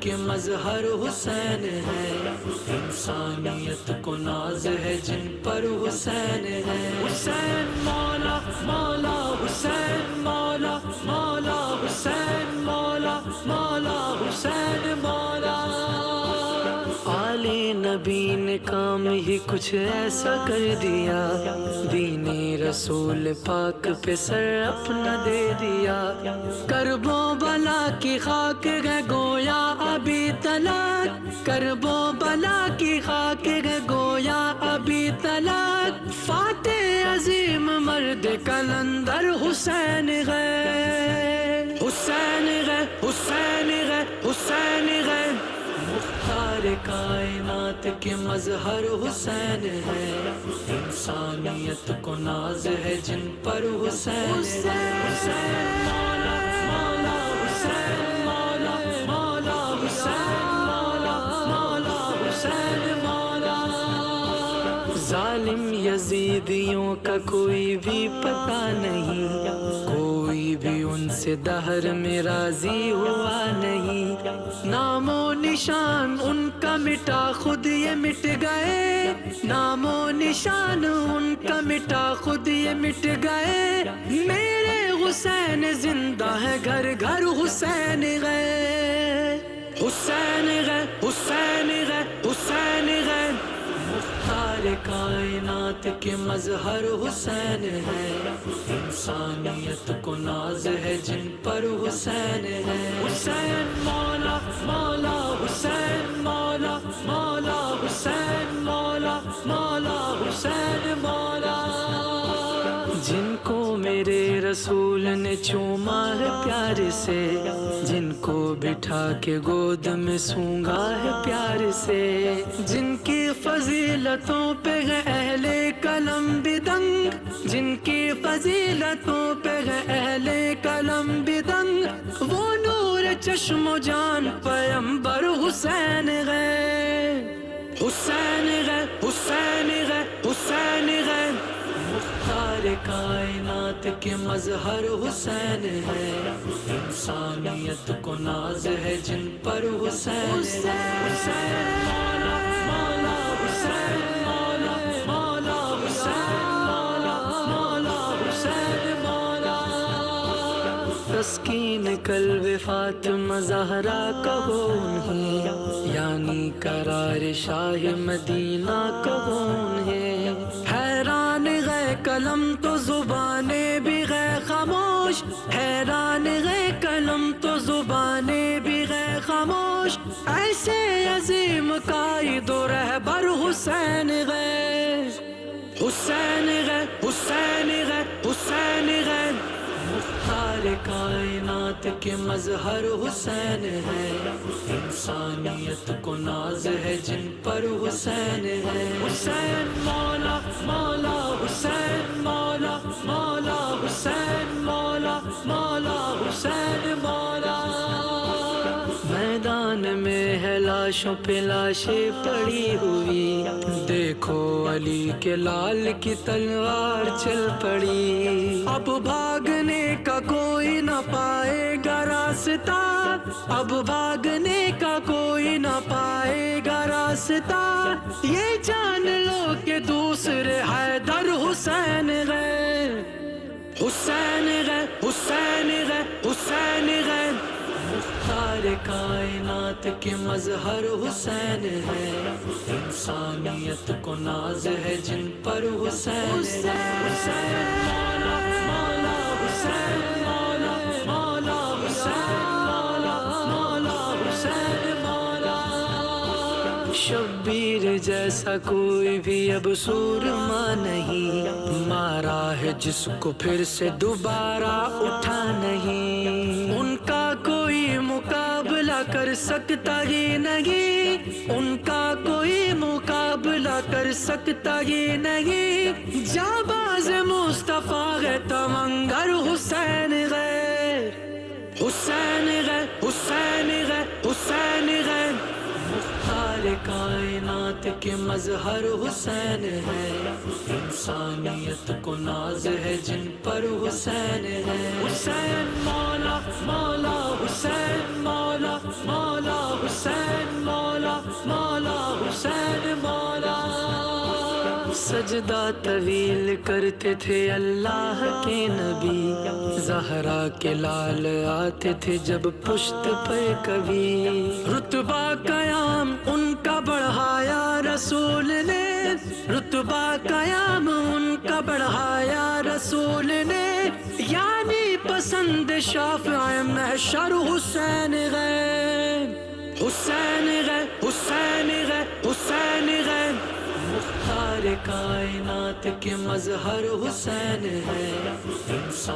کے مظہر حسین ہے، انسانیت کو ناز ہے جن پر حسین ہے۔ حسین مولا مولا حسین مولا مولا حسین مولا مولا حسین مولا۔ عالی نبی نے کام ہی کچھ ایسا کر دیا، دین رسول پاک پہ سر اپنا دے دیا۔ کرب و بلا کی خاک ہے گویا ابھی تلک، کرب و بلا کی خاک ہے گویا ابھی تلک۔ فاتح عظیم مرد کلندر حسین ہے، حسین ہے، حسین ہے، حسین ہے۔ مختار کائنات کے مظہر حسین ہے، انسانیت کو ناز ہے جن پر حسین ہے۔ حسین مولا مولا حسین مولا مولا حسین مولا مولا حسین مولا۔ ظالم یزیدیوں کا کوئی بھی پتہ نہیں، کوئی بھی ان سے دہر میں راضی ہوا نہیں۔ نام و نشان ان کا مٹا خود یہ مٹ گئے، نام و نشان ان کا مٹا خود یہ مٹ گئے۔ میرے حسین زندہ ہے گھر گھر حسین گئے، حسین گئے، حسین گئے، حسین گئے۔ مختار کائنات کے مظہر حسین ہے، انسانیت کو ناز ہے جن پر حسین ہے۔ حسین مولا مولا حسین مولا مولا حسین مولا مولا حسین مولا۔ جن کو میرے رسول نے چوما ہے پیار سے، جن کو بٹھا کے گود میں سونگا ہے پیار سے، جن کی فضیلتوں پہ ہے اہل قلم بھی دنگ، جن کی فضیلتوں پہ ہے اہل قلم بھی دنگ، وہ نور چشم و جان پیمبر حسین گئے، حسین گئے، حسین گئے، حسین گئے۔ مختار کائنات کے مظہر حسین ہے، انسانیت کو ناز ہے جن پر حسین ہے۔ حسین مولا مولا حسین مولا مولا حسین مولا مولا حسین مولا۔ تسکین قلب فاطمہ زہرا کہو انہیں، یعنی قرار شاہ مدینہ کہو انہیں۔ حیران گئے قلم تو زبانیں بھی گئے خاموش، حیران گئے قلم تو زبانیں بھی گئے خاموش۔ ایسے عظیم قائد و رہبر حسین گئے، حسین گئے، حسین گئے، حسین گئے۔ مختار کائنات کے مظہر حسین ہے، انسانیت کو ناز ہے جن پر حسین ہے۔ حسین مولا مولا حسین مولا مولا حسین مولا مولا حسین مولا۔ میدان میں ہے لاشوں پہ لاشیں پڑی ہوئی، دیکھو علی کے لال کی تلوار چل پڑی۔ اب بھاگنے کا کوئی نہ پائے گا راستہ، اب بھاگنے کا کوئی نہ پائے گا راستہ۔ یہ جان لو کہ دوسرے حیدر حسین گئے، حسین گئے، حسین گئے، حسین گئے۔ مختار کائنات کے مظہر حسین ہے، انسانیت کو ناز ہے جن پر حسین ہے۔ حسین مولا مولا حسین مولا مولا حسین مولا مولا حسین مولا۔ شبیر جیسا کوئی بھی اب سورما نہیں، مارا ہے جس کو پھر سے دوبارہ اٹھا نہیں۔ ان کا کوئی مقابلہ کر سکتا ہی نہیں، ان کا کوئی مقابلہ کر سکتا ہی نہیں۔ جانباز مصطفیٰ ہے تمنگر حسین گئے، حسین گئے، حسین گئے، حسین گئے۔ مختار کائنات کے مظہر حسین ہے، انسانیت کو ناز ہے جن پر حسین ہے۔ حسین مولا مولا حسین مولا مولا حسین سجدہ طویل کرتے تھے اللہ کے نبی، زہرا کے لال آتے تھے جب پشت پہ کبھی، رتبہ قیام ان کا بڑھایا رسول نے، رتبہ قیام ان کا بڑھایا رسول نے، یعنی پسند شافع محشر حسین گئے، حسین گئے، حسین گئے، حسین گئے، مختار کائنات کے مظہر حسین ہے، انسان